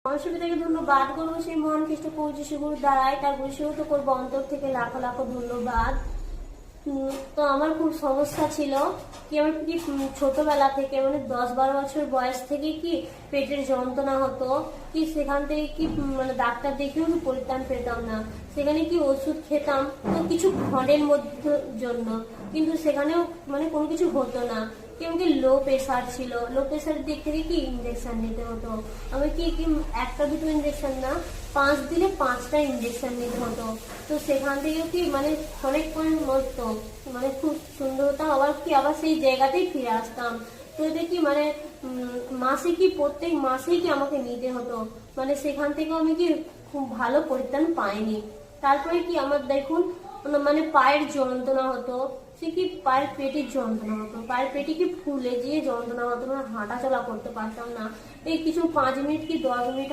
মহাসুবিধাকে ধন্যবাদ করবো সেই মহান খ্রিস্ট পৌঁছে গুরু দ্বারাই, তার গুরুসিত করবো অন্তর থেকে লাখো লাখো ধন্যবাদ। তো আমার খুব সমস্যা ছিল কি, আমার কি ছোটবেলা থেকে মানে 10-12 বছর বয়স থেকে কি পেটের যন্ত্রণা হতো, কি সেখান থেকে কি মানে ডাক্তার দেখেও কি পরিত্রাণ পেতাম না। সেখানে কি ওষুধ খেতাম তো কিছু ক্ষণের মধ্যে জন্য, কিন্তু সেখানেও মানে কোনো কিছু হতো না। কেমন লো প্রেশার ছিল, লো প্রেশারের দিক থেকে কি ইঞ্জেকশন নিতে হতো। আমি কি কি একটা দুটো ইঞ্জেকশন না, 5 দিনে 5টা ইঞ্জেকশন নিতে হতো। তো সেখান থেকে কি মানে অনেকক্ষণ মরতো, মানে খুব সুন্দর হতাম, আবার সেই জায়গাতেই ফিরে আসতাম। তো এটা কি মানে মাসে কি প্রত্যেক মাসেই কি আমাকে নিতে হতো, মানে সেখান থেকে আমি কি খুব ভালো পরিত্রাণ পাইনি। তারপরে কি আমার দেখুন মানে পায়ের যন্ত্রণা হতো, সে কি পায়ের পেটের যন্ত্রণা হতো, পায়ের পেটে কি ফুলে গিয়ে যন্ত্রণা হতো, মানে হাঁটা চলা করতে পারতাম না। এই কিছু 5 মিনিট কি 10 মিনিট